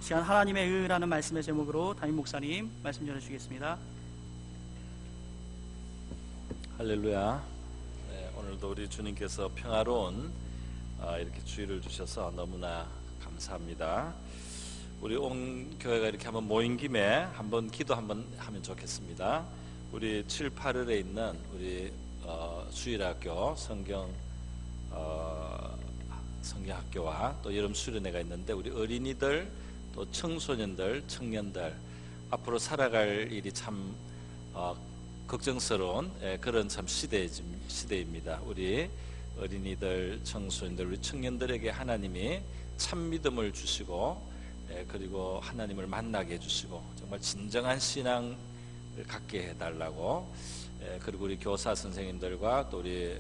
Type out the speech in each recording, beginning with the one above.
시간 하나님의 의라는 말씀의 제목으로 담임 목사님 말씀 전해주시겠습니다. 할렐루야. 네, 오늘도 우리 주님께서 평화로운 이렇게 주의를 주셔서 너무나 감사합니다. 우리 온 교회가 이렇게 한번 모인 김에 한번 기도 한번 하면 좋겠습니다. 우리 7, 8월에 있는 우리 주일학교 성경학교와 또 여름 수련회가 있는데 우리 어린이들 또 청소년들, 청년들 앞으로 살아갈 일이 참 걱정스러운 그런 참 시대입니다. 우리 어린이들, 청소년들, 우리 청년들에게 하나님이 참 믿음을 주시고 그리고 하나님을 만나게 해주시고 정말 진정한 신앙을 갖게 해달라고 그리고 우리 교사 선생님들과 또 우리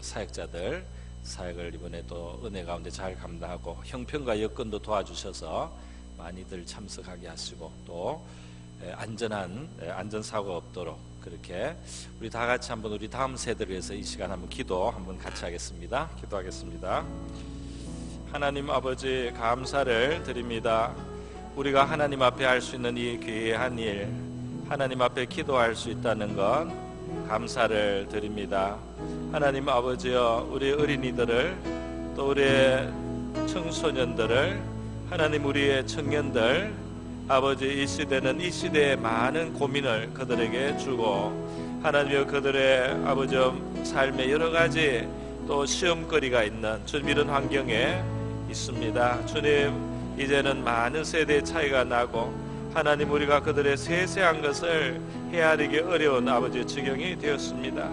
사역자들 사역을 이번에 또 은혜 가운데 잘 감당하고 형편과 여건도 도와주셔서 많이들 참석하게 하시고 또 안전사고가 없도록 그렇게 우리 다 같이 한번 우리 다음 세대를 위해서 이 시간 한번 기도 한번 같이 하겠습니다. 기도하겠습니다. 하나님 아버지 감사를 드립니다. 우리가 하나님 앞에 할 수 있는 이 귀한 일 하나님 앞에 기도할 수 있다는 건 감사를 드립니다. 하나님 아버지여 우리 어린이들을 또 우리의 청소년들을 하나님 우리의 청년들 아버지 이 시대는 이 시대의 많은 고민을 그들에게 주고 하나님여 그들의 아버지 삶의 여러 가지 또 시험거리가 있는 주님 이런 환경에 있습니다. 주님 이제는 많은 세대의 차이가 나고 하나님 우리가 그들의 세세한 것을 헤아리기 어려운 아버지의 지경이 되었습니다.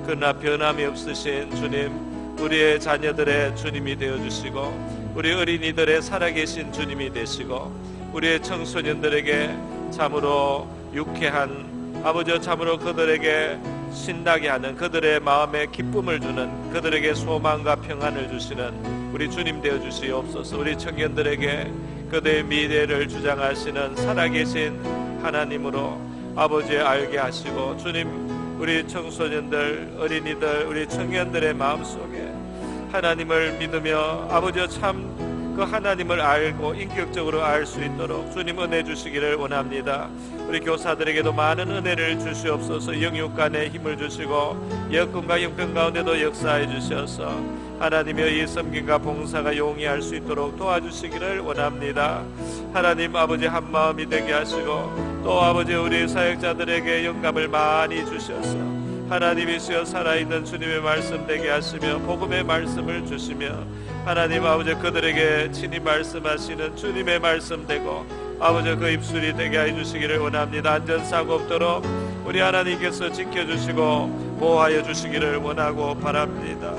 그러나 변함이 없으신 주님 우리의 자녀들의 주님이 되어주시고 우리 어린이들의 살아계신 주님이 되시고 우리의 청소년들에게 참으로 유쾌한 아버지 참으로 그들에게 신나게 하는 그들의 마음에 기쁨을 주는 그들에게 소망과 평안을 주시는 우리 주님 되어주시옵소서. 우리 청년들에게 그들의 미래를 주장하시는 살아계신 하나님으로 아버지 알게 하시고 주님 우리 청소년들 어린이들 우리 청년들의 마음속에 하나님을 믿으며 아버지 참 그 하나님을 알고 인격적으로 알 수 있도록 주님 은혜 주시기를 원합니다. 우리 교사들에게도 많은 은혜를 주시옵소서. 영육간에 힘을 주시고 여건과 형편 가운데도 역사해 주셔서 하나님의 이 섬김과 봉사가 용이할 수 있도록 도와주시기를 원합니다. 하나님 아버지 한마음이 되게 하시고 또 아버지 우리 사역자들에게 영감을 많이 주셔서 하나님이시여 살아있는 주님의 말씀 되게 하시며 복음의 말씀을 주시며 하나님 아버지 그들에게 친히 말씀하시는 주님의 말씀 되고 아버지 그 입술이 되게 해주시기를 원합니다. 안전사고 없도록 우리 하나님께서 지켜주시고 보호하여 주시기를 원하고 바랍니다.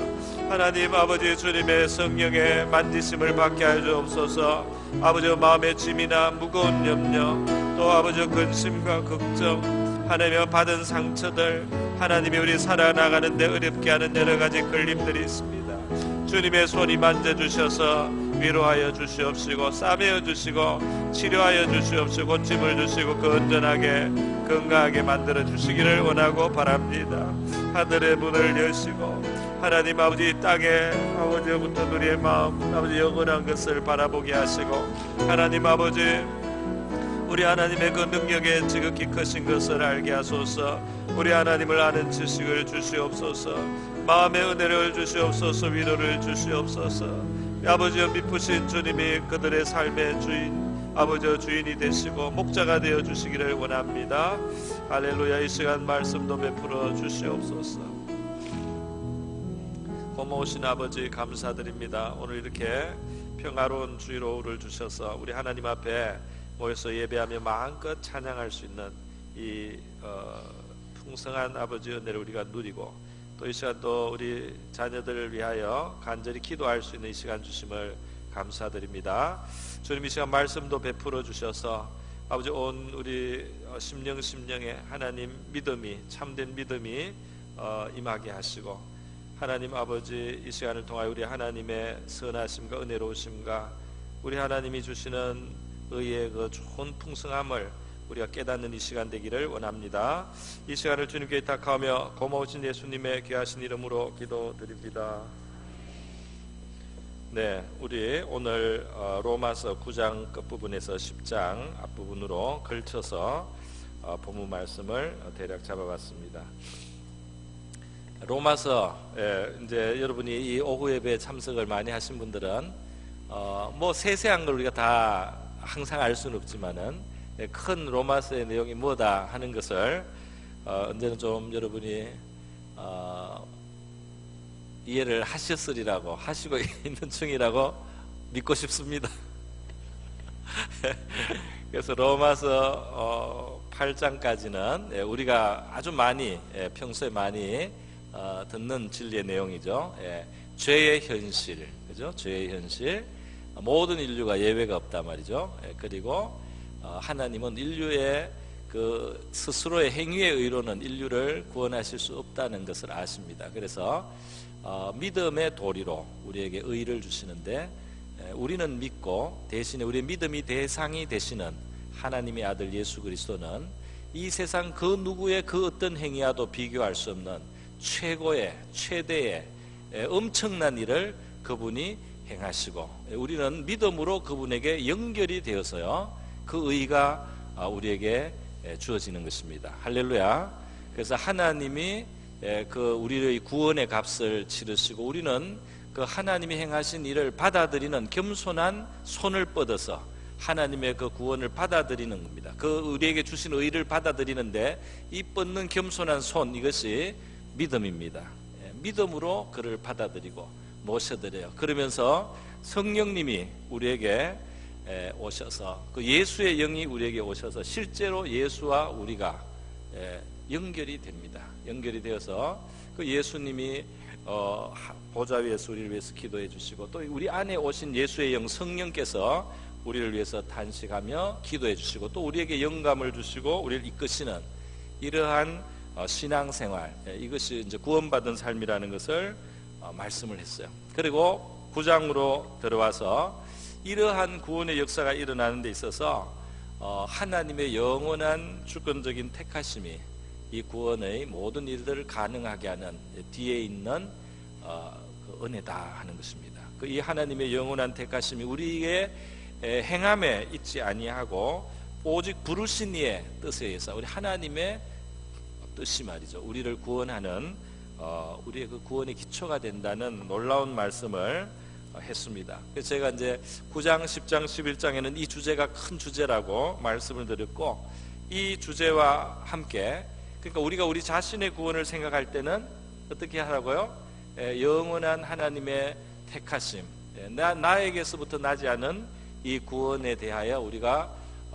하나님 아버지 주님의 성령의 만지심을 받게 하여 주옵소서. 아버지 마음의 짐이나 무거운 염려 또 아버지 근심과 걱정 하나님의 받은 상처들 하나님이 우리 살아나가는데 어렵게 하는 여러 가지 걸림들이 있습니다. 주님의 손이 만져주셔서 위로하여 주시옵시고 싸매어 주시고 치료하여 주시옵시고 고침을 주시고 건전하게 건강하게 만들어 주시기를 원하고 바랍니다. 하늘의 문을 여시고 하나님 아버지 땅에 아버지부터 우리의 마음 아버지 영원한 것을 바라보게 하시고 하나님 아버지 우리 하나님의 그 능력에 지극히 크신 것을 알게 하소서. 우리 하나님을 아는 지식을 주시옵소서. 마음의 은혜를 주시옵소서. 위로를 주시옵소서. 아버지여 미쁘신 주님이 그들의 삶의 주인 아버지 주인이 되시고 목자가 되어 주시기를 원합니다. 할렐루야. 이 시간 말씀도 베풀어 주시옵소서. 고마우신 아버지 감사드립니다. 오늘 이렇게 평화로운 주일 오후를 주셔서 우리 하나님 앞에 모여서 예배하며 마음껏 찬양할 수 있는 이 풍성한 아버지 은혜를 우리가 누리고 또 이 시간 또 우리 자녀들을 위하여 간절히 기도할 수 있는 이 시간 주심을 감사드립니다. 주님 이 시간 말씀도 베풀어 주셔서 아버지 온 우리 심령에 하나님 믿음이 참된 믿음이 임하게 하시고 하나님 아버지 이 시간을 통하여 우리 하나님의 선하심과 은혜로우심과 우리 하나님이 주시는 의의 그 좋은 풍성함을 우리가 깨닫는 이 시간 되기를 원합니다. 이 시간을 주님께 의탁하며 고마우신 예수님의 귀하신 이름으로 기도드립니다. 네, 우리 오늘 로마서 9장 끝부분에서 10장 앞부분으로 걸쳐서 본문 말씀을 대략 잡아봤습니다. 로마서, 이제 여러분이 이 오후 예배에 참석을 많이 하신 분들은 뭐 세세한 걸 우리가 다 항상 알 수는 없지만은 큰 로마서의 내용이 뭐다 하는 것을 언제는 좀 여러분이 이해를 하셨으리라고, 하시고 있는 중이라고 믿고 싶습니다. 그래서 로마서 8장까지는 우리가 아주 많이, 평소에 많이 듣는 진리의 내용이죠. 죄의 현실, 그죠? 죄의 현실, 모든 인류가 예외가 없단 말이죠. 그리고 하나님은 인류의 그 스스로의 행위의 의로는 인류를 구원하실 수 없다는 것을 아십니다. 그래서 믿음의 도리로 우리에게 의를 주시는데, 우리는 믿고 대신에 우리의 믿음이 대상이 되시는 하나님의 아들 예수 그리스도는 이 세상 그 누구의 그 어떤 행위와도 비교할 수 없는 최고의, 최대의 엄청난 일을 그분이 행하시고, 우리는 믿음으로 그분에게 연결이 되어서요 그 의가 우리에게 주어지는 것입니다. 할렐루야. 그래서 하나님이 그 우리의 구원의 값을 치르시고, 우리는 그 하나님이 행하신 일을 받아들이는 겸손한 손을 뻗어서 하나님의 그 구원을 받아들이는 겁니다. 그 우리에게 주신 의를 받아들이는데 이 뻗는 겸손한 손, 이것이 믿음입니다. 믿음으로 그를 받아들이고 모셔드려요. 그러면서 성령님이 우리에게 오셔서, 그 예수의 영이 우리에게 오셔서 실제로 예수와 우리가 연결이 됩니다. 연결이 되어서 그 예수님이 보좌 위에서 우리를 위해서 기도해 주시고, 또 우리 안에 오신 예수의 영 성령께서 우리를 위해서 탄식하며 기도해 주시고, 또 우리에게 영감을 주시고 우리를 이끄시는 이러한 신앙생활, 이것이 이제 구원받은 삶이라는 것을 말씀을 했어요. 그리고 9장으로 들어와서 이러한 구원의 역사가 일어나는 데 있어서 하나님의 영원한 주권적인 택하심이 이 구원의 모든 일들을 가능하게 하는 뒤에 있는 그 은혜다 하는 것입니다. 그 이 하나님의 영원한 택하심이 우리의 행함에 있지 아니하고 오직 부르신 이의 뜻에 의해서, 우리 하나님의 뜻이 말이죠, 우리를 구원하는 우리의 그 구원의 기초가 된다는 놀라운 말씀을 했습니다. 그래서 제가 이제 9장, 10장, 11장에는 이 주제가 큰 주제라고 말씀을 드렸고, 이 주제와 함께, 그러니까 우리가 우리 자신의 구원을 생각할 때는 어떻게 하라고요? 영원한 하나님의 택하심, 나에게서부터 나지 않은 이 구원에 대하여 우리가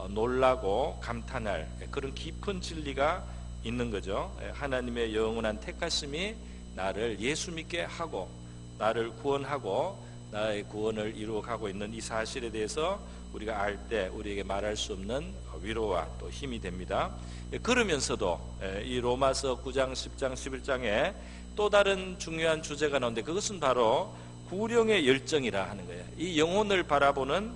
놀라고 감탄할 그런 깊은 진리가 있는 거죠. 하나님의 영원한 택하심이 나를 예수 믿게 하고 나를 구원하고 나의 구원을 이루어가고 있는 이 사실에 대해서 우리가 알 때 우리에게 말할 수 없는 위로와 또 힘이 됩니다. 그러면서도 이 로마서 9장, 10장, 11장에 또 다른 중요한 주제가 나오는데, 그것은 바로 구령의 열정이라 하는 거예요. 이 영혼을 바라보는,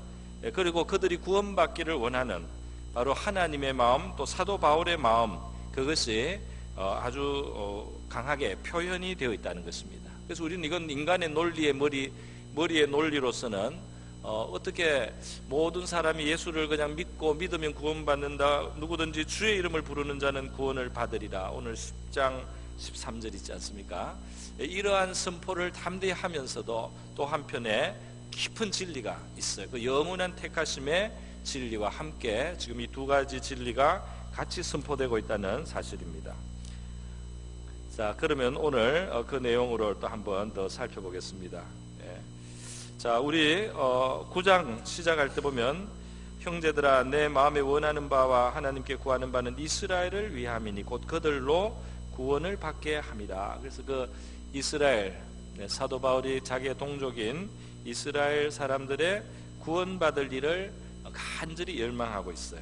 그리고 그들이 구원받기를 원하는 바로 하나님의 마음, 또 사도 바울의 마음, 그것이 아주 강하게 표현이 되어 있다는 것입니다. 그래서 우리는 이건 인간의 논리의 머리의 논리로서는 어떻게 모든 사람이 예수를 그냥 믿고 믿으면 구원받는다, 누구든지 주의 이름을 부르는 자는 구원을 받으리라, 오늘 10장 13절 있지 않습니까? 이러한 선포를 담대히 하면서도 또 한편에 깊은 진리가 있어요. 그 영원한 택하심의 진리와 함께 지금 이 두 가지 진리가 같이 선포되고 있다는 사실입니다. 자, 그러면 오늘 그 내용으로 또 한번 더 살펴보겠습니다. 자, 우리 9장 시작할 때 보면, 형제들아 내 마음에 원하는 바와 하나님께 구하는 바는 이스라엘을 위함이니 곧 그들로 구원을 받게 함이다. 그래서 그 이스라엘, 사도 바울이 자기의 동족인 이스라엘 사람들의 구원받을 일을 간절히 열망하고 있어요.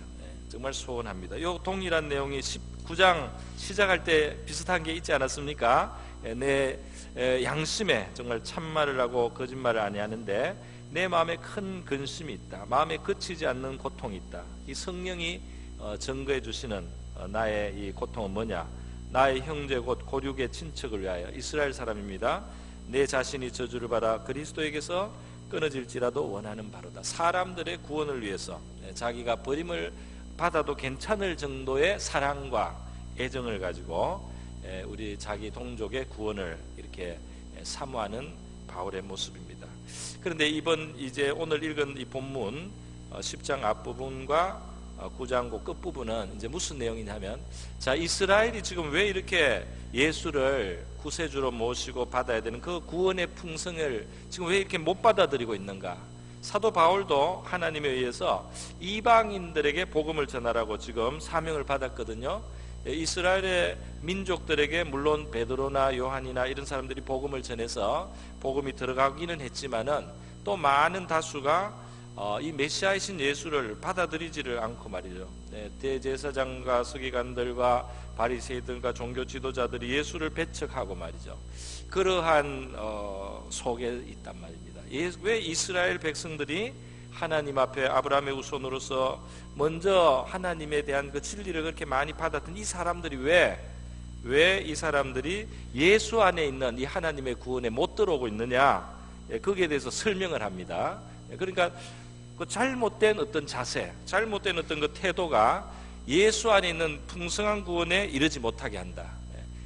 정말 소원합니다. 이 동일한 내용이 19장 시작할 때 비슷한 게 있지 않았습니까? 내 양심에 정말 참말을 하고 거짓말을 아니하는데 내 마음에 큰 근심이 있다, 마음에 그치지 않는 고통이 있다. 이 성령이 증거해 주시는 나의 이 고통은 뭐냐? 나의 형제 곧 고륙의 친척을 위하여, 이스라엘 사람입니다. 내 자신이 저주를 받아 그리스도에게서 끊어질지라도 원하는 바로다. 사람들의 구원을 위해서 자기가 버림을 받아도 괜찮을 정도의 사랑과 애정을 가지고 우리 자기 동족의 구원을 이렇게 사모하는 바울의 모습입니다. 그런데 이제 오늘 읽은 이 본문 10장 앞부분과 9장 그 끝부분은 이제 무슨 내용이냐면, 자, 이스라엘이 지금 왜 이렇게 예수를 구세주로 모시고 받아야 되는 그 구원의 풍성을 지금 왜 이렇게 못 받아들이고 있는가? 사도 바울도 하나님에 의해서 이방인들에게 복음을 전하라고 지금 사명을 받았거든요. 이스라엘의 민족들에게 물론 베드로나 요한이나 이런 사람들이 복음을 전해서 복음이 들어가기는 했지만은 또 많은 다수가 이 메시아이신 예수를 받아들이지를 않고 말이죠. 대제사장과 서기관들과 바리새인들과 종교 지도자들이 예수를 배척하고 말이죠. 그러한 속에 있단 말입니다. 왜 이스라엘 백성들이 하나님 앞에 아브라함의 후손으로서 먼저 하나님에 대한 그 진리를 그렇게 많이 받았던 이 사람들이 왜 이 사람들이 예수 안에 있는 이 하나님의 구원에 못 들어오고 있느냐, 거기에 대해서 설명을 합니다. 그러니까 그 잘못된 어떤 자세, 잘못된 어떤 그 태도가 예수 안에 있는 풍성한 구원에 이르지 못하게 한다.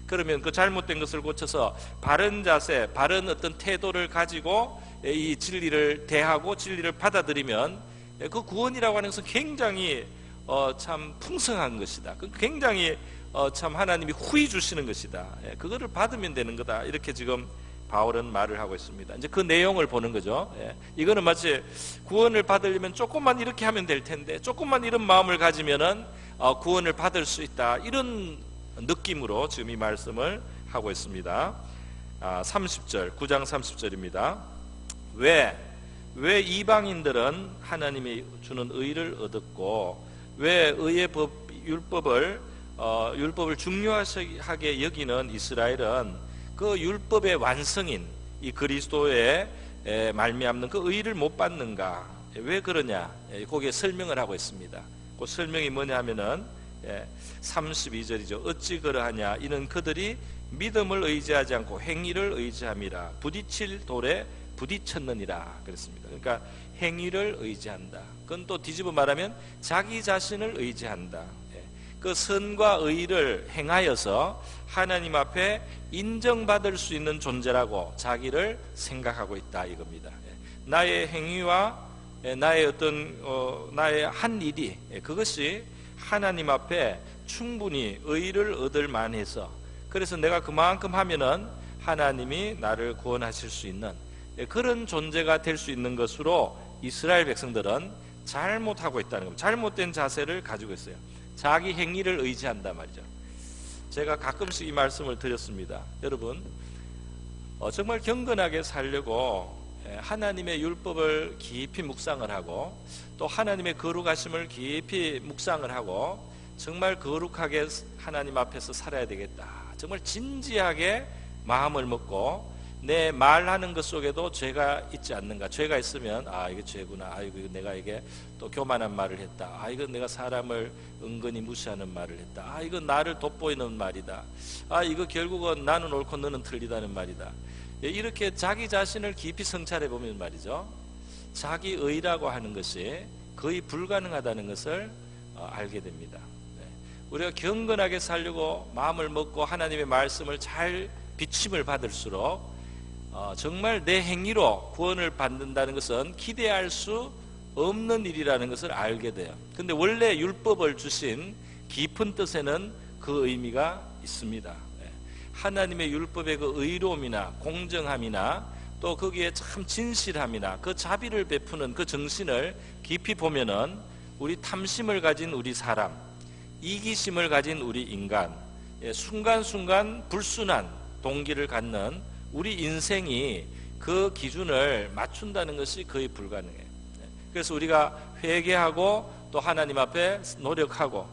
그러면 그 잘못된 것을 고쳐서 바른 자세, 바른 어떤 태도를 가지고 이 진리를 대하고 진리를 받아들이면 그 구원이라고 하는 것은 굉장히 참 풍성한 것이다. 굉장히 참 하나님이 후히 주시는 것이다. 그거를 받으면 되는 거다. 이렇게 지금 바울은 말을 하고 있습니다. 이제 그 내용을 보는 거죠. 이거는 마치 구원을 받으려면 조금만 이렇게 하면 될 텐데, 조금만 이런 마음을 가지면은 구원을 받을 수 있다. 이런 느낌으로 지금 이 말씀을 하고 있습니다. 30절, 9장 30절입니다. 왜 이방인들은 하나님이 주는 의를 얻었고, 왜 의의 율법을 중요하게 여기는 이스라엘은 그 율법의 완성인 이 그리스도의 말미암는 그 의를 못 받는가? 왜 그러냐? 거기에 설명을 하고 있습니다. 그 설명이 뭐냐 하면은 32절이죠. 어찌 그러하냐? 이는 그들이 믿음을 의지하지 않고 행위를 의지함이라. 부딪힐 돌에 부딪혔느니라 그랬습니다. 그러니까 행위를 의지한다. 그건 또 뒤집어 말하면 자기 자신을 의지한다. 그 선과 의를 행하여서 하나님 앞에 인정받을 수 있는 존재라고 자기를 생각하고 있다 이겁니다. 나의 행위와 나의 나의 한 일이 그것이 하나님 앞에 충분히 의를 얻을 만해서, 그래서 내가 그만큼 하면은 하나님이 나를 구원하실 수 있는 그런 존재가 될 수 있는 것으로 이스라엘 백성들은 잘못하고 있다는 겁니다. 잘못된 자세를 가지고 있어요. 자기 행위를 의지한단 말이죠. 제가 가끔씩 이 말씀을 드렸습니다. 여러분, 정말 경건하게 살려고 하나님의 율법을 깊이 묵상을 하고 또 하나님의 거룩하심을 깊이 묵상을 하고 정말 거룩하게 하나님 앞에서 살아야 되겠다. 정말 진지하게 마음을 먹고 내 말하는 것 속에도 죄가 있지 않는가? 죄가 있으면 이게 죄구나. 이거 내가 이게 또 교만한 말을 했다. 이거 내가 사람을 은근히 무시하는 말을 했다. 이거 나를 돋보이는 말이다. 이거 결국은 나는 옳고 너는 틀리다는 말이다. 이렇게 자기 자신을 깊이 성찰해 보면 말이죠, 자기 의라고 하는 것이 거의 불가능하다는 것을 알게 됩니다. 우리가 경건하게 살려고 마음을 먹고 하나님의 말씀을 잘 비침을 받을수록 정말 내 행위로 구원을 받는다는 것은 기대할 수 없는 일이라는 것을 알게 돼요. 근데 원래 율법을 주신 깊은 뜻에는 그 의미가 있습니다. 하나님의 율법의 그 의로움이나 공정함이나 또 거기에 참 진실함이나 그 자비를 베푸는 그 정신을 깊이 보면은 우리 탐심을 가진 우리 사람, 이기심을 가진 우리 인간, 순간순간 불순한 동기를 갖는 우리 인생이 그 기준을 맞춘다는 것이 거의 불가능해요. 그래서 우리가 회개하고 또 하나님 앞에 노력하고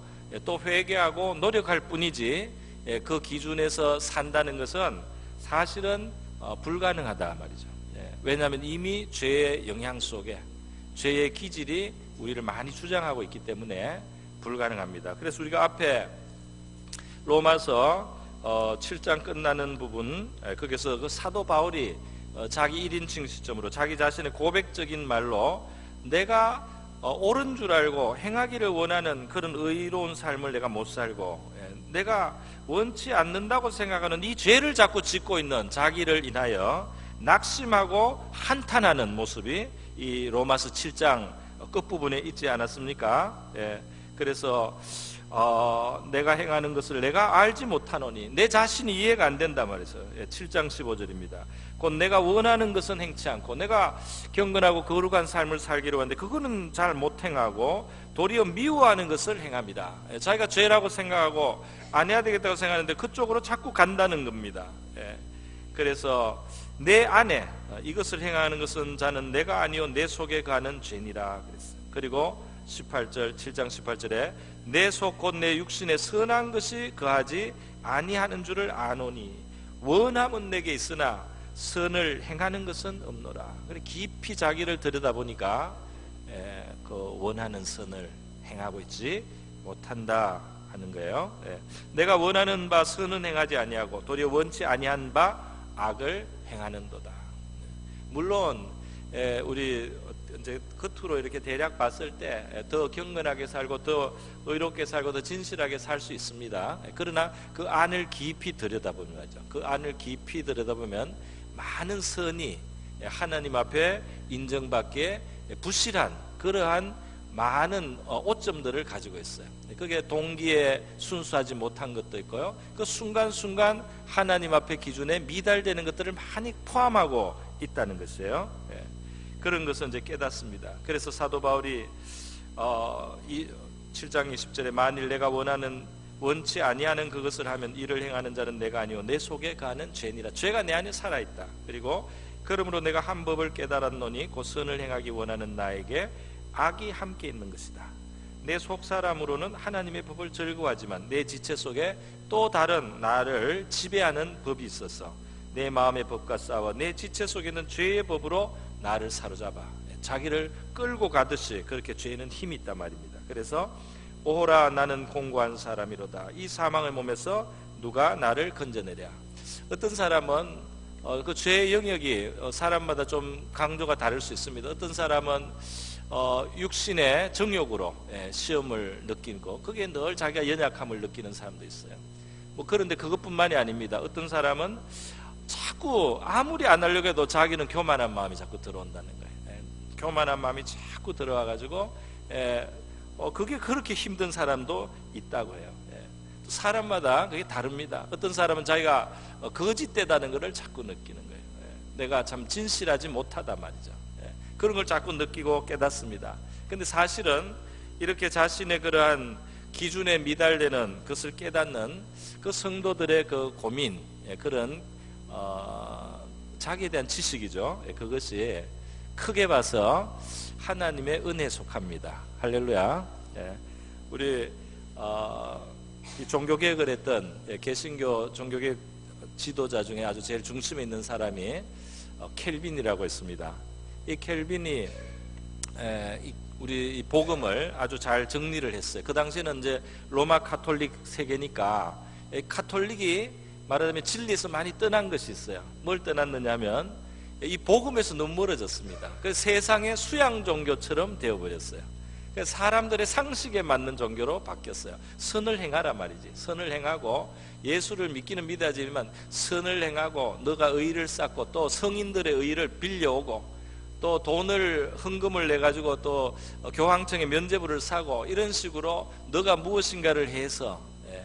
또 회개하고 노력할 뿐이지 그 기준에서 산다는 것은 사실은 불가능하다 말이죠. 왜냐하면 이미 죄의 영향 속에 죄의 기질이 우리를 많이 주장하고 있기 때문에 불가능합니다. 그래서 우리가 앞에 로마서 7장 끝나는 부분, 거기서 그 사도 바울이 자기 1인칭 시점으로 자기 자신의 고백적인 말로 내가 옳은 줄 알고 행하기를 원하는 그런 의로운 삶을 내가 못 살고 내가 원치 않는다고 생각하는 이 죄를 자꾸 짓고 있는 자기를 인하여 낙심하고 한탄하는 모습이 이 로마서 7장 끝부분에 있지 않았습니까? 그래서 내가 행하는 것을 내가 알지 못하노니 내 자신이 이해가 안 된단 말이죠. 7장 15절입니다. 곧 내가 원하는 것은 행치 않고 내가 경건하고 거룩한 삶을 살기로 하는데 그거는 잘 못 행하고 도리어 미워하는 것을 행합니다. 자기가 죄라고 생각하고 안 해야 되겠다고 생각하는데 그쪽으로 자꾸 간다는 겁니다. 그래서 내 안에 이것을 행하는 것은 자는 내가 아니요 내 속에 가는 죄니라 그랬어요. 그리고 18절 7장 18절에 내 속 곧 내 육신에 선한 것이 거하지 아니하는 줄을 아노니 원함은 내게 있으나 선을 행하는 것은 없노라. 깊이 자기를 들여다보니까 그 원하는 선을 행하고 있지 못한다 하는 거예요. 내가 원하는 바 선은 행하지 아니하고 도리어 원치 아니한 바 악을 행하는도다. 물론 우리 이제 겉으로 이렇게 대략 봤을 때 더 경건하게 살고 더 의롭게 살고 더 진실하게 살 수 있습니다. 그러나 그 안을 깊이 들여다보면 하죠. 그 안을 깊이 들여다보면 많은 선이 하나님 앞에 인정받기에 부실한 그러한 많은 오점들을 가지고 있어요. 그게 동기에 순수하지 못한 것도 있고요. 그 순간순간 하나님 앞에 기준에 미달되는 것들을 많이 포함하고 있다는 것이에요. 그런 것은 이제 깨닫습니다. 그래서 사도 바울이 7장 20절에 만일 내가 원치 아니하는 그것을 하면 이를 행하는 자는 내가 아니오 내 속에 가는 죄니라. 죄가 내 안에 살아있다. 그리고 그러므로 내가 한 법을 깨달았노니 곧 선을 행하기 원하는 나에게 악이 함께 있는 것이다. 내 속사람으로는 하나님의 법을 즐거워하지만 내 지체 속에 또 다른 나를 지배하는 법이 있어서 내 마음의 법과 싸워 내 지체 속에는 죄의 법으로 나를 사로잡아 자기를 끌고 가듯이 그렇게 죄에는 힘이 있단 말입니다. 그래서 오호라 나는 공고한 사람이로다. 이 사망의 몸에서 누가 나를 건져내랴. 어떤 사람은 그 죄의 영역이 사람마다 좀 강도가 다를 수 있습니다. 어떤 사람은 육신의 정욕으로 시험을 느끼고 그게 늘 자기가 연약함을 느끼는 사람도 있어요. 뭐 그런데 그것뿐만이 아닙니다. 어떤 사람은 자꾸 아무리 안 하려고 해도 자기는 교만한 마음이 자꾸 들어온다는 거예요. 교만한 마음이 자꾸 들어와가지고 그게 그렇게 힘든 사람도 있다고 해요. 사람마다 그게 다릅니다. 어떤 사람은 자기가 거짓되다는 것을 자꾸 느끼는 거예요. 내가 참 진실하지 못하다 말이죠. 그런 걸 자꾸 느끼고 깨닫습니다. 근데 사실은 이렇게 자신의 그러한 기준에 미달되는 것을 깨닫는 그 성도들의 그 고민, 그런 자기에 대한 지식이죠. 그것이 크게 봐서 하나님의 은혜에 속합니다. 할렐루야. 우리 이 종교개혁을 했던 개신교 종교개혁 지도자 중에 아주 제일 중심에 있는 사람이 켈빈이라고 있습니다. 이 켈빈이 우리 이 복음을 아주 잘 정리를 했어요. 그 당시에는 이제 로마 카톨릭 세계니까 카톨릭이 말하자면 진리에서 많이 떠난 것이 있어요. 뭘 떠났느냐면 이 복음에서 너무 멀어졌습니다. 그래서 세상의 수양 종교처럼 되어버렸어요. 그래서 사람들의 상식에 맞는 종교로 바뀌었어요. 선을 행하라 말이지. 선을 행하고 예수를 믿기는 믿어야지만 선을 행하고 너가 의를 쌓고 또 성인들의 의를 빌려오고 또 돈을 헌금을 내가지고 또 교황청에 면죄부를 사고 이런 식으로 너가 무엇인가를 해서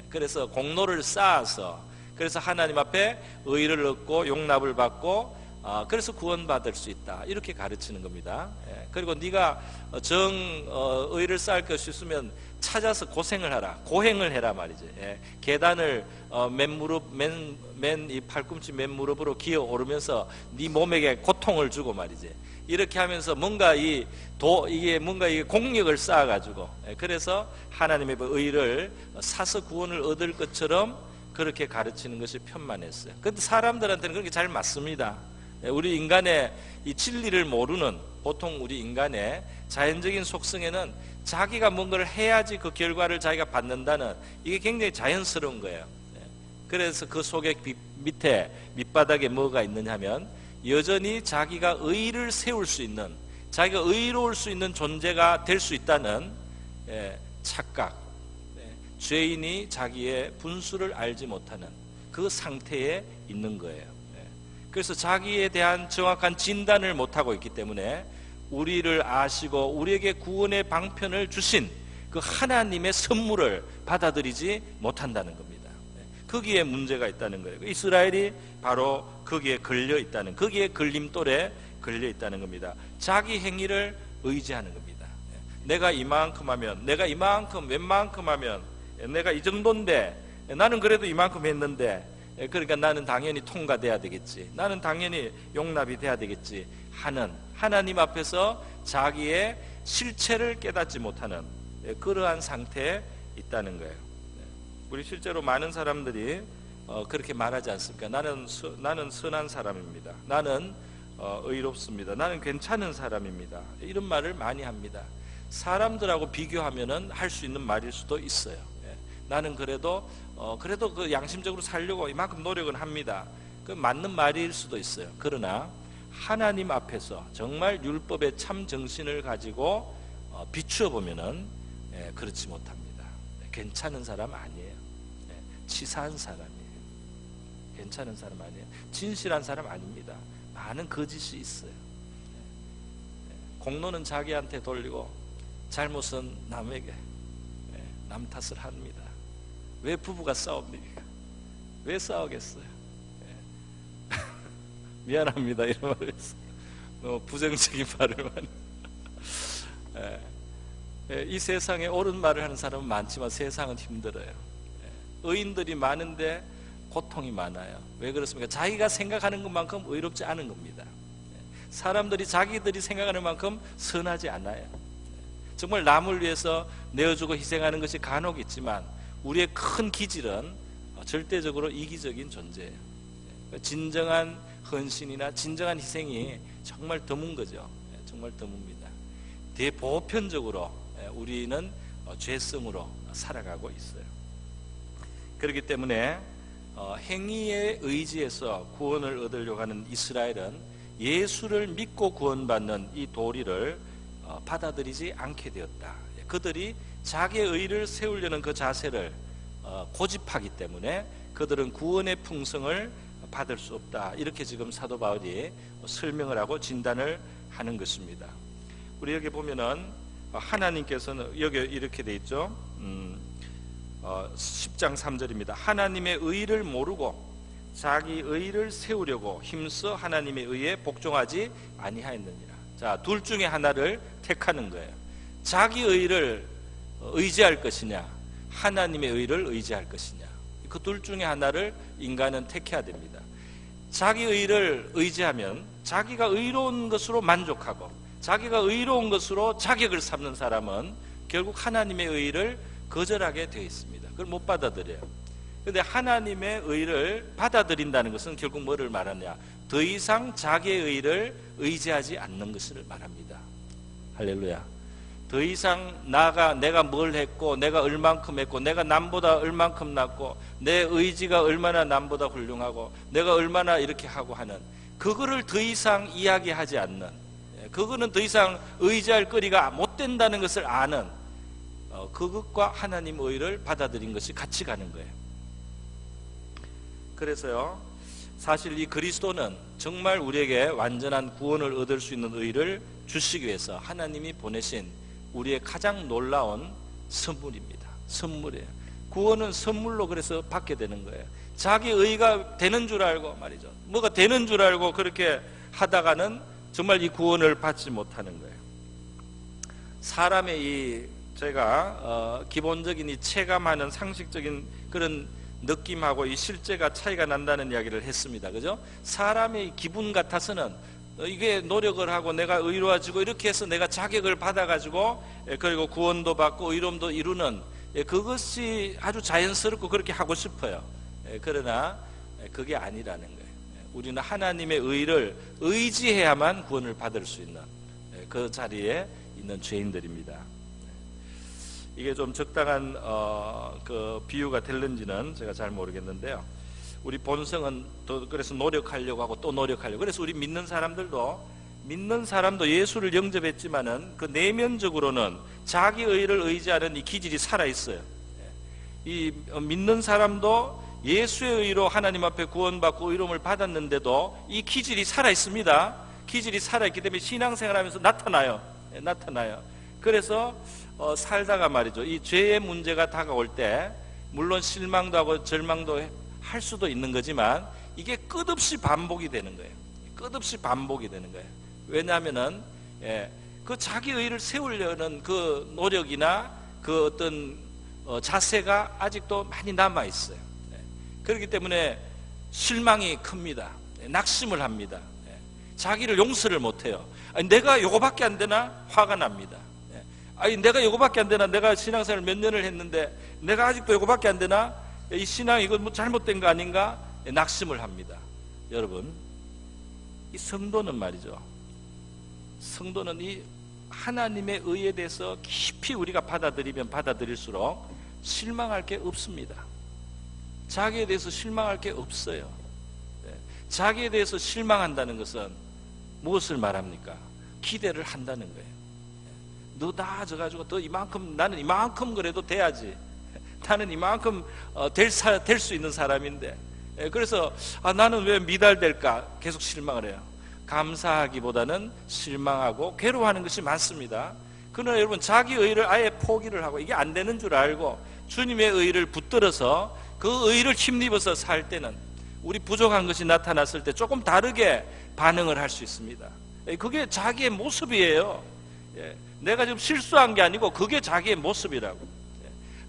그래서 공로를 쌓아서 그래서 하나님 앞에 의를 얻고 용납을 받고 그래서 구원받을 수 있다 이렇게 가르치는 겁니다. 그리고 네가 의를 쌓을 것이 있으면 찾아서 고생을 하라, 고행을 해라 말이지. 계단을 맨 이 팔꿈치 맨 무릎으로 기어 오르면서 네 몸에게 고통을 주고 말이지. 이렇게 하면서 뭔가 이게 공력을 쌓아가지고 그래서 하나님의 의를 사서 구원을 얻을 것처럼 그렇게 가르치는 것이 편만했어요. 그런데 사람들한테는 그렇게 잘 맞습니다. 우리 인간의 이 진리를 모르는 보통 우리 인간의 자연적인 속성에는 자기가 뭔가를 해야지 그 결과를 자기가 받는다는 이게 굉장히 자연스러운 거예요. 그래서 그 속에 밑바닥에 뭐가 있느냐 하면 여전히 자기가 의를 세울 수 있는, 자기가 의로울 수 있는 존재가 될 수 있다는 착각, 죄인이 자기의 분수를 알지 못하는 그 상태에 있는 거예요. 그래서 자기에 대한 정확한 진단을 못하고 있기 때문에 우리를 아시고 우리에게 구원의 방편을 주신 그 하나님의 선물을 받아들이지 못한다는 겁니다. 거기에 문제가 있다는 거예요. 이스라엘이 바로 거기에 걸려 있다는, 거기에 걸림돌에 걸려 있다는 겁니다. 자기 행위를 의지하는 겁니다. 내가 이만큼 하면, 내가 이만큼 웬만큼 하면, 내가 이 정도인데, 나는 그래도 이만큼 했는데, 그러니까 나는 당연히 통과돼야 되겠지, 나는 당연히 용납이 돼야 되겠지 하는, 하나님 앞에서 자기의 실체를 깨닫지 못하는 그러한 상태에 있다는 거예요. 우리 실제로 많은 사람들이 그렇게 말하지 않습니까? 나는 선한 사람입니다. 나는 의롭습니다. 나는 괜찮은 사람입니다. 이런 말을 많이 합니다. 사람들하고 비교하면은 할 수 있는 말일 수도 있어요. 나는 그래도 그 양심적으로 살려고 이만큼 노력은 합니다. 그 맞는 말일 수도 있어요. 그러나 하나님 앞에서 정말 율법의 참 정신을 가지고 비추어 보면은 그렇지 못합니다. 괜찮은 사람 아니에요. 치사한 사람이에요. 괜찮은 사람 아니에요. 진실한 사람 아닙니다. 많은 거짓이 있어요. 공로는 자기한테 돌리고 잘못은 남에게, 남 탓을 합니다. 왜 부부가 싸웁니까? 왜 싸우겠어요? 미안합니다, 이런 말을 했어. 너무 부정적인 말을 많이. 이 세상에 옳은 말을 하는 사람은 많지만 세상은 힘들어요. 의인들이 많은데 고통이 많아요. 왜 그렇습니까? 자기가 생각하는 것만큼 의롭지 않은 겁니다. 사람들이 자기들이 생각하는 만큼 선하지 않아요. 정말 남을 위해서 내어주고 희생하는 것이 간혹 있지만 우리의 큰 기질은 절대적으로 이기적인 존재예요. 진정한 헌신이나 진정한 희생이 정말 드문 거죠. 정말 드뭅니다. 대보편적으로 우리는 죄성으로 살아가고 있어요. 그렇기 때문에 행위에 의지해서 구원을 얻으려고 하는 이스라엘은 예수를 믿고 구원받는 이 도리를 받아들이지 않게 되었다. 그들이 자기의 의를 세우려는 그 자세를 고집하기 때문에 그들은 구원의 풍성을 받을 수 없다. 이렇게 지금 사도 바울이 설명을 하고 진단을 하는 것입니다. 우리 여기 보면은 하나님께서는 여기 이렇게 돼 있죠. 10장 3절입니다. 하나님의 의를 모르고 자기 의를 세우려고 힘써 하나님의 의에 복종하지 아니하였느니라. 자, 둘 중에 하나를 택하는 거예요. 자기 의를 의지할 것이냐, 하나님의 의를 의지할 것이냐. 그 둘 중에 하나를 인간은 택해야 됩니다. 자기 의를 의지하면 자기가 의로운 것으로 만족하고 자기가 의로운 것으로 자격을 삼는 사람은 결국 하나님의 의를 거절하게 되어 있습니다. 그걸 못 받아들여요. 그런데 하나님의 의를 받아들인다는 것은 결국 뭐를 말하냐? 더 이상 자기의 의를 의지하지 않는 것을 말합니다. 할렐루야. 더 이상 내가 뭘 했고, 내가 얼만큼 했고, 내가 남보다 얼만큼 낫고, 내 의지가 얼마나 남보다 훌륭하고, 내가 얼마나 이렇게 하고 하는, 그거를 더 이상 이야기하지 않는, 그거는 더 이상 의지할 거리가 못 된다는 것을 아는, 그것과 하나님 의를 받아들인 것이 같이 가는 거예요. 그래서요, 사실 이 그리스도는 정말 우리에게 완전한 구원을 얻을 수 있는 의를 주시기 위해서 하나님이 보내신 우리의 가장 놀라운 선물입니다. 선물이에요. 구원은 선물로 그래서 받게 되는 거예요. 자기 의가 되는 줄 알고 말이죠. 뭐가 되는 줄 알고 그렇게 하다가는 정말 이 구원을 받지 못하는 거예요. 사람의 제가 기본적인 이 체감하는 상식적인 그런 느낌하고 이 실제가 차이가 난다는 이야기를 했습니다. 그죠? 사람의 기분 같아서는 이게 노력을 하고 내가 의로워지고 이렇게 해서 내가 자격을 받아가지고 그리고 구원도 받고 의로움도 이루는 그것이 아주 자연스럽고 그렇게 하고 싶어요. 그러나 그게 아니라는 거예요. 우리는 하나님의 의를 의지해야만 구원을 받을 수 있는 그 자리에 있는 죄인들입니다. 이게 좀 적당한 그 비유가 될는지는 제가 잘 모르겠는데요. 우리 본성은 또 그래서 노력하려고 하고 또 노력하려고. 그래서 우리 믿는 사람도 예수를 영접했지만은 그 내면적으로는 자기 의를 의지하는 이 기질이 살아 있어요. 이 믿는 사람도 예수의 의로 하나님 앞에 구원받고 의로움을 받았는데도 이 기질이 살아 있습니다. 기질이 살아 있기 때문에 신앙생활하면서 나타나요. 그래서 살다가 말이죠, 이 죄의 문제가 다가올 때 물론 실망도 하고 절망도 할 수도 있는 거지만 이게 끝없이 반복이 되는 거예요. 끝없이 반복이 되는 거예요. 왜냐하면은 그 자기 의를 세우려는 그 노력이나 그 어떤 자세가 아직도 많이 남아 있어요. 그렇기 때문에 실망이 큽니다. 낙심을 합니다. 자기를 용서를 못해요. 아니, 내가 요거밖에 안 되나? 화가 납니다. 아니, 내가 요거밖에 안 되나? 내가 신앙생활 몇 년을 했는데 내가 아직도 요거밖에 안 되나? 이 신앙 이거 뭐 잘못된 거 아닌가? 낙심을 합니다. 여러분, 이 성도는 말이죠, 성도는 이 하나님의 의에 대해서 깊이 우리가 받아들이면 받아들일수록 실망할 게 없습니다. 자기에 대해서 실망할 게 없어요. 자기에 대해서 실망한다는 것은 무엇을 말합니까? 기대를 한다는 거예요. 너 나아져가지고 또 이만큼, 나는 이만큼 그래도 돼야지. 나는 이만큼 될 수 있는 사람인데. 그래서 나는 왜 미달될까? 계속 실망을 해요. 감사하기보다는 실망하고 괴로워하는 것이 많습니다. 그러나 여러분, 자기 의를 아예 포기를 하고 이게 안 되는 줄 알고 주님의 의를 붙들어서 그 의를 힘입어서 살 때는 우리 부족한 것이 나타났을 때 조금 다르게 반응을 할 수 있습니다. 그게 자기의 모습이에요. 내가 좀 실수한 게 아니고 그게 자기의 모습이라고.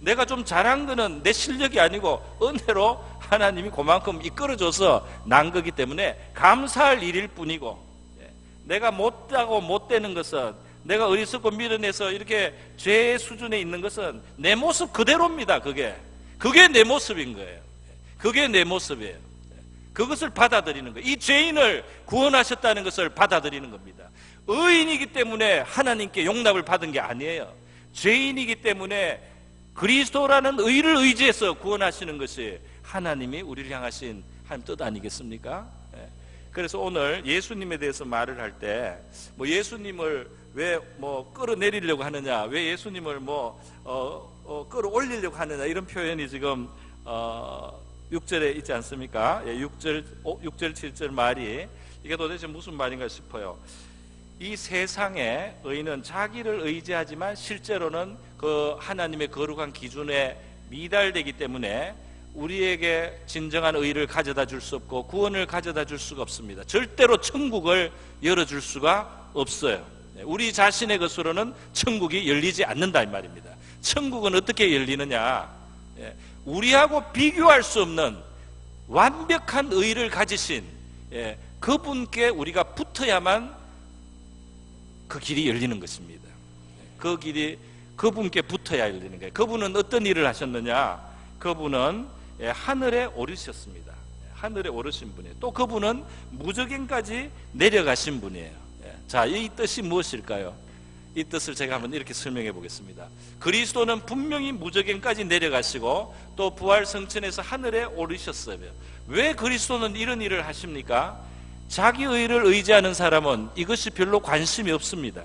내가 좀 잘한 거는 내 실력이 아니고 은혜로 하나님이 그만큼 이끌어줘서 난 거기 때문에 감사할 일일 뿐이고, 내가 못하고 못되는 것은, 내가 어리석고 미련해서 이렇게 죄의 수준에 있는 것은 내 모습 그대로입니다. 그게 내 모습인 거예요. 그게 내 모습이에요. 그것을 받아들이는 거예요. 이 죄인을 구원하셨다는 것을 받아들이는 겁니다. 의인이기 때문에 하나님께 용납을 받은 게 아니에요. 죄인이기 때문에 그리스도라는 의를 의지해서 구원하시는 것이 하나님이 우리를 향하신 하나님 뜻 아니겠습니까? 그래서 오늘 예수님에 대해서 말을 할 때 뭐 예수님을 왜 뭐 끌어내리려고 하느냐, 왜 예수님을 뭐 끌어올리려고 하느냐, 이런 표현이 지금 6절에 있지 않습니까? 6절 7절 말이 이게 도대체 무슨 말인가 싶어요. 이 세상의 의인은 자기를 의지하지만 실제로는 그 하나님의 거룩한 기준에 미달되기 때문에 우리에게 진정한 의를 가져다 줄 수 없고 구원을 가져다 줄 수가 없습니다. 절대로 천국을 열어줄 수가 없어요. 우리 자신의 것으로는 천국이 열리지 않는다 이 말입니다. 천국은 어떻게 열리느냐, 우리하고 비교할 수 없는 완벽한 의를 가지신 그분께 우리가 붙어야만 그 길이 열리는 것입니다. 그 길이 그분께 붙어야 열리는 거예요. 그분은 어떤 일을 하셨느냐, 그분은 하늘에 오르셨습니다. 하늘에 오르신 분이에요. 또 그분은 무저갱까지 내려가신 분이에요. 자, 이 뜻이 무엇일까요? 이 뜻을 제가 한번 이렇게 설명해 보겠습니다. 그리스도는 분명히 무저갱까지 내려가시고 또 부활 성천에서 하늘에 오르셨어요. 왜 그리스도는 이런 일을 하십니까? 자기 의를 의지하는 사람은 이것이 별로 관심이 없습니다.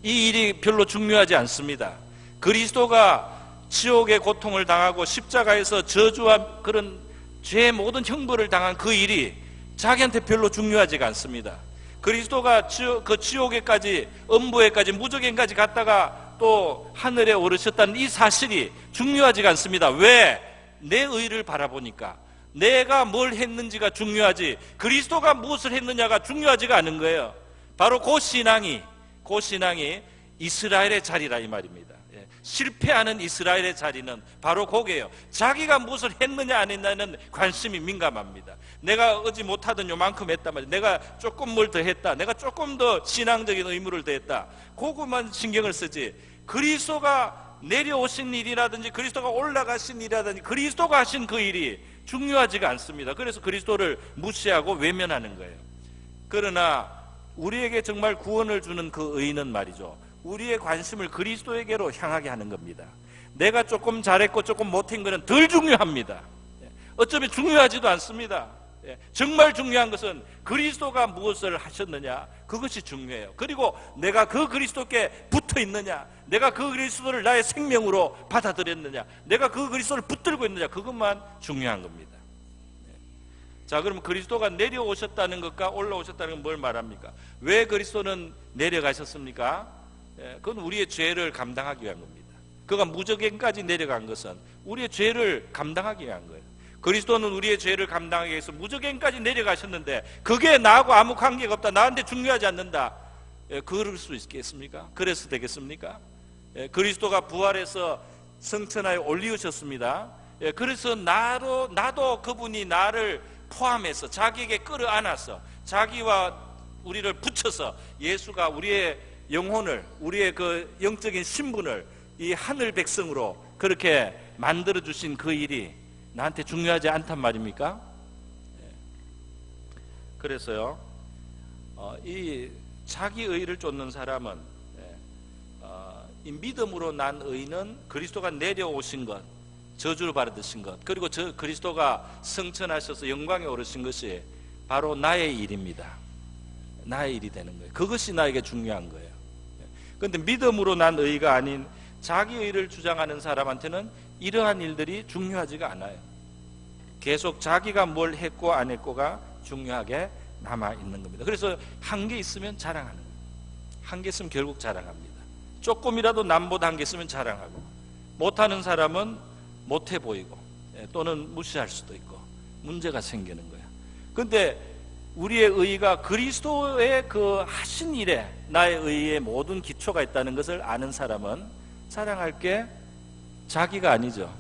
이 일이 별로 중요하지 않습니다. 그리스도가 지옥의 고통을 당하고 십자가에서 저주와 그런 죄의 모든 형벌을 당한 그 일이 자기한테 별로 중요하지가 않습니다. 그리스도가 그 지옥에까지, 음부에까지, 무저갱까지 갔다가 또 하늘에 오르셨다는 이 사실이 중요하지가 않습니다. 왜? 내 의를 바라보니까. 내가 뭘 했는지가 중요하지 그리스도가 무엇을 했느냐가 중요하지가 않은 거예요. 바로 그 신앙이 이스라엘의 자리라 이 말입니다. 실패하는 이스라엘의 자리는 바로 거기에요. 자기가 무엇을 했느냐 안 했느냐는 관심이 민감합니다. 내가 어지 못하던 요만큼 했단 말이에요. 내가 조금 뭘 더 했다, 내가 조금 더 신앙적인 의무를 더했다, 그것만 신경을 쓰지 그리스도가 내려오신 일이라든지 그리스도가 올라가신 일이라든지 그리스도가 하신 그 일이 중요하지가 않습니다. 그래서 그리스도를 무시하고 외면하는 거예요. 그러나 우리에게 정말 구원을 주는 그 의는 말이죠, 우리의 관심을 그리스도에게로 향하게 하는 겁니다. 내가 조금 잘했고 조금 못한 것은 덜 중요합니다. 어쩌면 중요하지도 않습니다. 정말 중요한 것은 그리스도가 무엇을 하셨느냐, 그것이 중요해요. 그리고 내가 그 그리스도께 붙어 있느냐, 내가 그 그리스도를 나의 생명으로 받아들였느냐, 내가 그 그리스도를 붙들고 있느냐, 그것만 중요한 겁니다. 자, 그럼 그리스도가 내려오셨다는 것과 올라오셨다는 건 뭘 말합니까? 왜 그리스도는 내려가셨습니까? 그건 우리의 죄를 감당하기 위한 겁니다. 그가 무저갱까지 내려간 것은 우리의 죄를 감당하기 위한 거예요. 그리스도는 우리의 죄를 감당하기 위해서 무저갱까지 내려가셨는데 그게 나하고 아무 관계가 없다, 나한테 중요하지 않는다, 그럴 수 있겠습니까? 그래서 되겠습니까? 그리스도가 부활해서 성천하에 올리우셨습니다. 그래서 나도 그분이 나를 포함해서 자기에게 끌어안아서 자기와 우리를 붙여서 예수가 우리의 영혼을, 우리의 그 영적인 신분을 이 하늘 백성으로 그렇게 만들어주신 그 일이 나한테 중요하지 않단 말입니까? 그래서요, 이 자기 의를 쫓는 사람은, 이 믿음으로 난 의는 그리스도가 내려오신 것, 저주를 받으신 것, 그리고 그리스도가 성천하셔서 영광에 오르신 것이 바로 나의 일입니다. 나의 일이 되는 거예요. 그것이 나에게 중요한 거예요. 그런데 믿음으로 난 의가 아닌 자기 의를 주장하는 사람한테는 이러한 일들이 중요하지가 않아요. 계속 자기가 뭘 했고 안 했고가 중요하게 남아있는 겁니다. 그래서 한 개 있으면 자랑하는 거예요. 한 개 있으면 결국 자랑합니다. 조금이라도 남보다 한 개 있으면 자랑하고, 못하는 사람은 못해 보이고 또는 무시할 수도 있고 문제가 생기는 거예요. 그런데 우리의 의가 그리스도의 그 하신 일에 나의 의의 모든 기초가 있다는 것을 아는 사람은 자랑할 게 자기가 아니죠.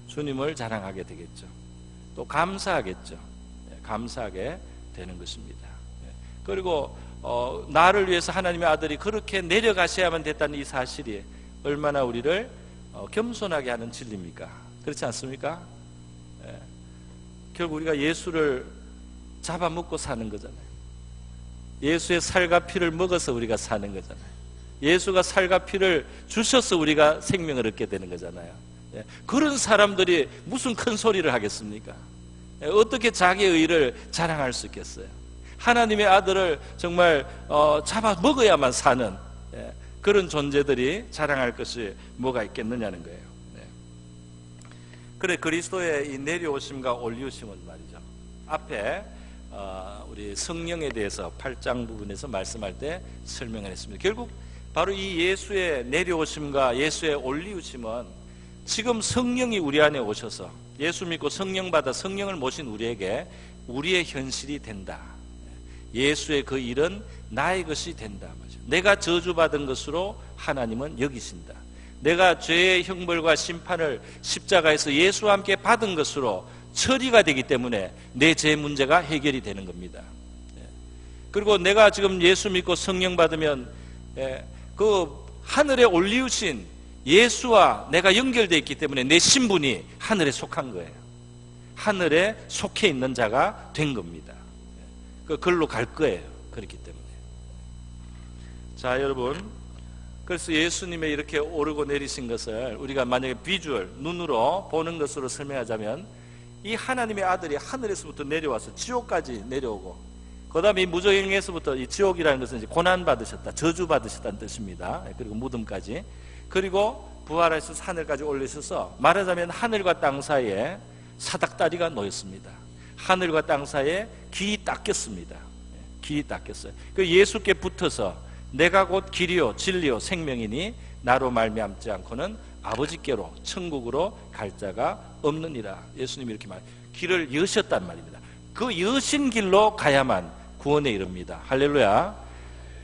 주님을 자랑하게 되겠죠. 또 감사하겠죠. 감사하게 되는 것입니다. 그리고 나를 위해서 하나님의 아들이 그렇게 내려가셔야만 됐다는 이 사실이 얼마나 우리를 겸손하게 하는 진리입니까? 그렇지 않습니까? 결국 우리가 예수를 잡아먹고 사는 거잖아요. 예수의 살과 피를 먹어서 우리가 사는 거잖아요. 예수가 살과 피를 주셔서 우리가 생명을 얻게 되는 거잖아요. 그런 사람들이 무슨 큰 소리를 하겠습니까? 어떻게 자기의 의를 자랑할 수 있겠어요? 하나님의 아들을 정말 잡아먹어야만 사는 그런 존재들이 자랑할 것이 뭐가 있겠느냐는 거예요. 그래, 그리스도의 이 내려오심과 올리우심은 말이죠, 앞에 우리 성령에 대해서 8장 부분에서 말씀할 때 설명을 했습니다. 결국 바로 이 예수의 내려오심과 예수의 올리우심은 지금 성령이 우리 안에 오셔서 예수 믿고 성령 받아 성령을 모신 우리에게 우리의 현실이 된다. 예수의 그 일은 나의 것이 된다. 내가 저주받은 것으로 하나님은 여기신다. 내가 죄의 형벌과 심판을 십자가에서 예수와 함께 받은 것으로 처리가 되기 때문에 내 죄 문제가 해결이 되는 겁니다. 그리고 내가 지금 예수 믿고 성령 받으면 그 하늘에 올리우신 예수와 내가 연결되어 있기 때문에 내 신분이 하늘에 속한 거예요. 하늘에 속해 있는 자가 된 겁니다. 그걸로 갈 거예요. 그렇기 때문에. 자, 여러분, 그래서 예수님의 이렇게 오르고 내리신 것을 우리가 만약에 비주얼, 눈으로 보는 것으로 설명하자면, 이 하나님의 아들이 하늘에서부터 내려와서 지옥까지 내려오고, 그 다음에 이 무저행에서부터, 이 지옥이라는 것은 이제 고난받으셨다, 저주받으셨다는 뜻입니다. 그리고 무덤까지. 그리고 부활하셔서 하늘까지 올리셔서, 말하자면 하늘과 땅 사이에 사닥다리가 놓였습니다. 하늘과 땅 사이에 길이 닦였습니다. 길이 닦였어요. 그 예수께 붙어서 내가 곧 길이요 진리요 생명이니 나로 말미암지 않고는 아버지께로 천국으로 갈 자가 없느니라. 예수님이 이렇게 길을 여셨단 말입니다. 그 여신 길로 가야만 구원에 이릅니다. 할렐루야.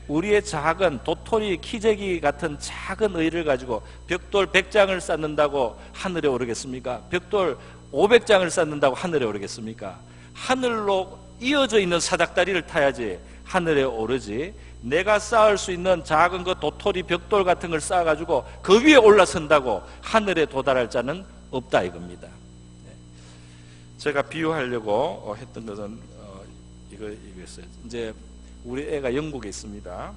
우리의 작은 도토리 키재기 같은 작은 의를 가지고 벽돌 100장을 쌓는다고 하늘에 오르겠습니까? 벽돌 500장을 쌓는다고 하늘에 오르겠습니까? 하늘로 이어져 있는 사닥다리를 타야지 하늘에 오르지, 내가 쌓을 수 있는 작은 그 도토리 벽돌 같은 걸 쌓아가지고 그 위에 올라선다고 하늘에 도달할 자는 없다 이겁니다. 제가 비유하려고 했던 것은 이거였어요. 이제 우리 애가 영국에 있습니다.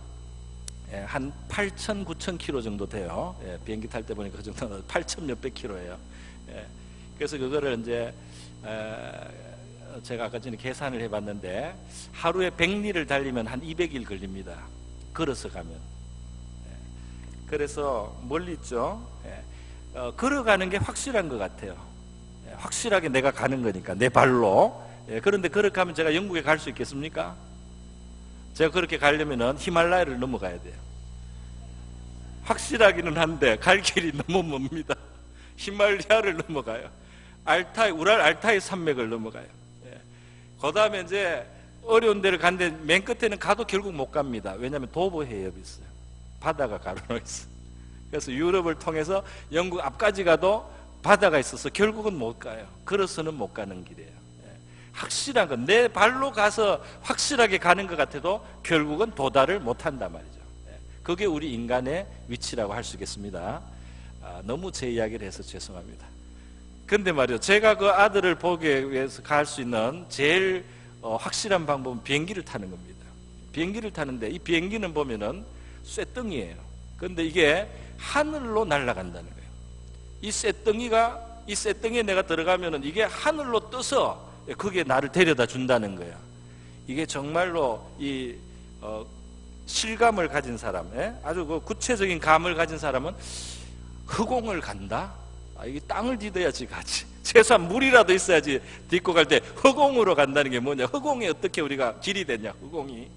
한 8,000, 9,000 킬로 정도 돼요. 비행기 탈 때 보니까 그 정도 8,000 몇백 킬로예요. 그래서 그거를 이제 제가 아까 전에 계산을 해봤는데 하루에 100리를 달리면 한 200일 걸립니다. 걸어서 가면. 그래서 멀리 있죠. 걸어가는 게 확실한 것 같아요. 확실하게 내가 가는 거니까 내 발로. 그런데 그렇게 하면 제가 영국에 갈 수 있겠습니까? 제가 그렇게 가려면 히말라야를 넘어가야 돼요. 확실하기는 한데 갈 길이 너무 멉니다. 히말라야를 넘어가요. 우랄 알타이 산맥을 넘어가요. 그 다음에 이제 어려운 데를 갔는데 맨 끝에는 가도 결국 못 갑니다. 왜냐하면 도보 해협이 있어요. 바다가 가로로 있어요. 그래서 유럽을 통해서 영국 앞까지 가도 바다가 있어서 결국은 못 가요. 걸어서는 못 가는 길이에요. 확실한 건 내 발로 가서 확실하게 가는 것 같아도 결국은 도달을 못한단 말이죠. 그게 우리 인간의 위치라고 할 수 있겠습니다. 너무 제 이야기를 해서 죄송합니다. 근데 말이요, 제가 그 아들을 보기 위해서 갈 수 있는 제일 확실한 방법은 비행기를 타는 겁니다. 비행기를 타는데 이 비행기는 보면은 쇳덩이에요. 근데 이게 하늘로 날아간다는 거예요. 이 쇳덩이에 내가 들어가면은 이게 하늘로 떠서 그게 나를 데려다 준다는 거예요. 이게 정말로 이 실감을 가진 사람, 아주 그 구체적인 감을 가진 사람은 허공을 간다? 이게 땅을 디뎌야지 가지. 최소한 물이라도 있어야지 딛고 갈 때 허공으로 간다는 게 뭐냐? 허공에 어떻게 우리가 길이 되냐? 허공이.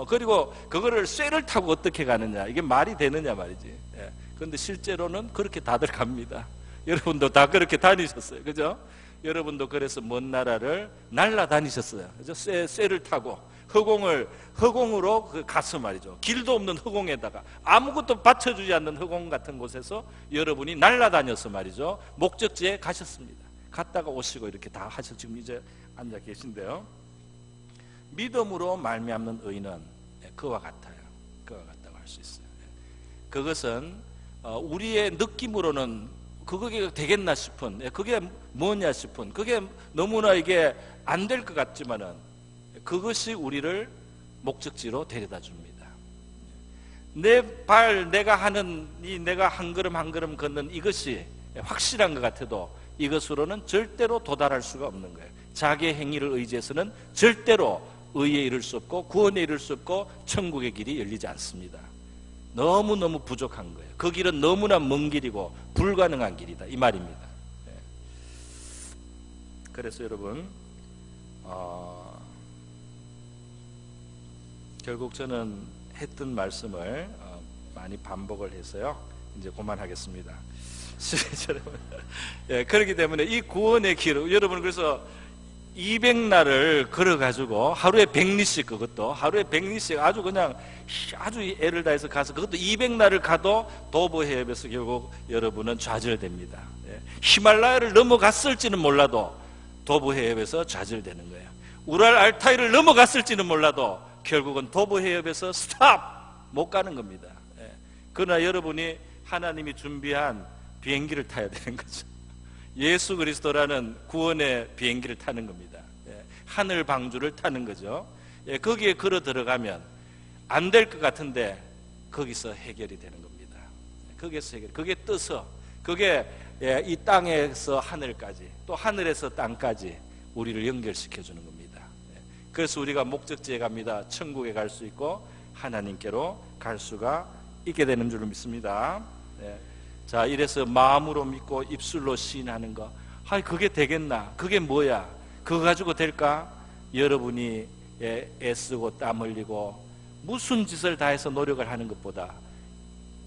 그리고 그거를 쇠를 타고 어떻게 가느냐? 이게 말이 되느냐 말이지. 그런데 실제로는 그렇게 다들 갑니다. 여러분도 다 그렇게 다니셨어요, 그죠? 여러분도 그래서 먼 나라를 날아다니셨어요, 그죠? 쇠를 타고 허공으로 가서 말이죠. 길도 없는 허공에다가 아무것도 받쳐주지 않는 허공 같은 곳에서 여러분이 날아다녀서 말이죠, 목적지에 가셨습니다. 갔다가 오시고 이렇게 다 하셔서 지금 이제 앉아 계신데요. 믿음으로 말미암는 의는 그와 같아요. 그와 같다고 할 수 있어요. 그것은 우리의 느낌으로는 그게 되겠나 싶은, 그게 뭐냐 싶은, 그게 너무나 이게 안 될 것 같지만은 그것이 우리를 목적지로 데려다 줍니다. 내가 한 걸음 한 걸음 걷는 이것이 확실한 것 같아도 이것으로는 절대로 도달할 수가 없는 거예요. 자기의 행위를 의지해서는 절대로 의에 이를 수 없고 구원에 이를 수 없고 천국의 길이 열리지 않습니다. 너무너무 부족한 거예요. 그 길은 너무나 먼 길이고 불가능한 길이다, 이 말입니다. 그래서 여러분, 결국 저는 했던 말씀을 많이 반복을 해서요, 이제 그만하겠습니다. 그렇기 때문에 이 구원의 길, 여러분, 그래서 200날을 걸어가지고 하루에 100리씩, 그것도 하루에 100리씩 아주 애를 다해서 가서 그것도 200날을 가도 도보 해협에서 결국 여러분은 좌절됩니다. 히말라야를 넘어갔을지는 몰라도 도보 해협에서 좌절되는 거예요. 우랄 알타이를 넘어갔을지는 몰라도 결국은 도보 해협에서 스탑! 못 가는 겁니다. 그러나 여러분이 하나님이 준비한 비행기를 타야 되는 거죠. 예수 그리스도라는 구원의 비행기를 타는 겁니다. 하늘 방주를 타는 거죠. 거기에 걸어 들어가면 안 될 것 같은데 거기서 해결이 되는 겁니다. 거기서 해결. 그게 떠서 그게 이 땅에서 하늘까지, 또 하늘에서 땅까지 우리를 연결시켜 주는 겁니다. 그래서 우리가 목적지에 갑니다. 천국에 갈 수 있고 하나님께로 갈 수가 있게 되는 줄을 믿습니다. 자, 이래서 마음으로 믿고 입술로 시인하는 거, 그게 되겠나? 그게 뭐야? 그거 가지고 될까? 여러분이 애쓰고 땀 흘리고 무슨 짓을 다해서 노력을 하는 것보다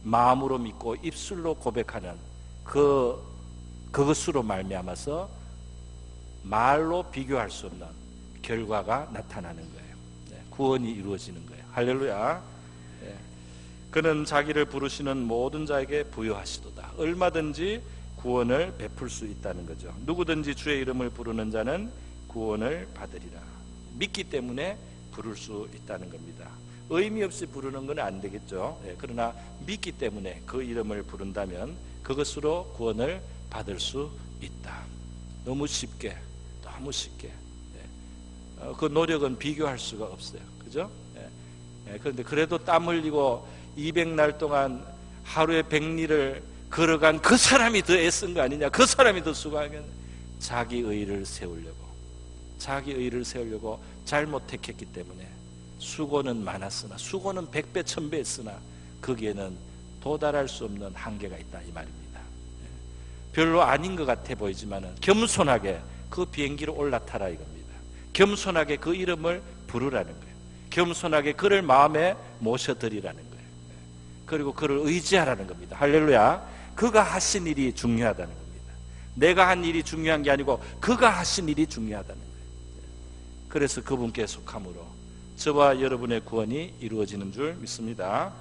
마음으로 믿고 입술로 고백하는 그것으로 말미암아서 말로 비교할 수 없는 결과가 나타나는 거예요. 구원이 이루어지는 거예요. 할렐루야. 그는 자기를 부르시는 모든 자에게 부여하시도다. 얼마든지 구원을 베풀 수 있다는 거죠. 누구든지 주의 이름을 부르는 자는 구원을 받으리라. 믿기 때문에 부를 수 있다는 겁니다. 의미 없이 부르는 건 안 되겠죠. 그러나 믿기 때문에 그 이름을 부른다면 그것으로 구원을 받을 수 있다. 너무 쉽게. 그 노력은 비교할 수가 없어요. 그죠? 그런데 그래도 땀 흘리고 200날 동안 하루에 100리를 걸어간 그 사람이 더 애쓴 거 아니냐? 그 사람이 더 수고하겠네. 자기 의를 세우려고 잘못 택했기 때문에 수고는 많았으나, 수고는 100배 1000배 했으나 거기에는 도달할 수 없는 한계가 있다, 이 말입니다. 별로 아닌 것 같아 보이지만은 겸손하게 그 비행기로 올라타라 이겁니다. 겸손하게 그 이름을 부르라는 거예요. 겸손하게 그를 마음에 모셔드리라는 거예요. 그리고 그를 의지하라는 겁니다. 할렐루야. 그가 하신 일이 중요하다는 겁니다. 내가 한 일이 중요한 게 아니고 그가 하신 일이 중요하다는 거예요. 그래서 그분께 속함으로 저와 여러분의 구원이 이루어지는 줄 믿습니다.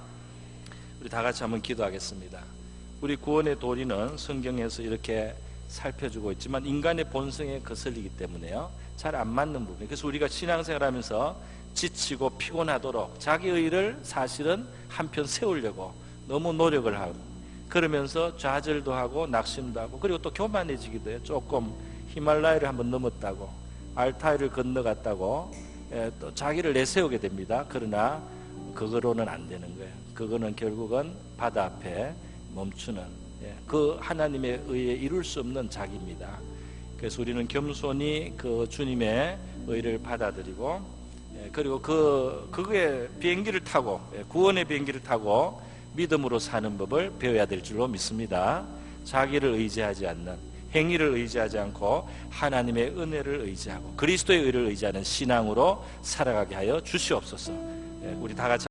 우리 다 같이 한번 기도하겠습니다. 우리 구원의 도리는 성경에서 이렇게 살펴주고 있지만 인간의 본성에 거슬리기 때문에요, 잘 안 맞는 부분. 그래서 우리가 신앙생활하면서 지치고 피곤하도록 자기 의를 사실은 한편 세우려고 너무 노력을 하고, 그러면서 좌절도 하고 낙심도 하고, 그리고 또 교만해지기도 해요. 조금 히말라야를 한번 넘었다고, 알타이를 건너갔다고 또 자기를 내세우게 됩니다. 그러나 그거로는 안 되는 거예요. 그거는 결국은 바다 앞에 멈추는, 그 하나님의 의에 이룰 수 없는 자기입니다. 그래서 우리는 겸손히 그 주님의 의를 받아들이고, 그리고 그의 비행기를 타고, 구원의 비행기를 타고 믿음으로 사는 법을 배워야 될 줄로 믿습니다. 자기를 의지하지 않는, 행위를 의지하지 않고 하나님의 은혜를 의지하고 그리스도의 의를 의지하는 신앙으로 살아가게 하여 주시옵소서. 우리 다 같이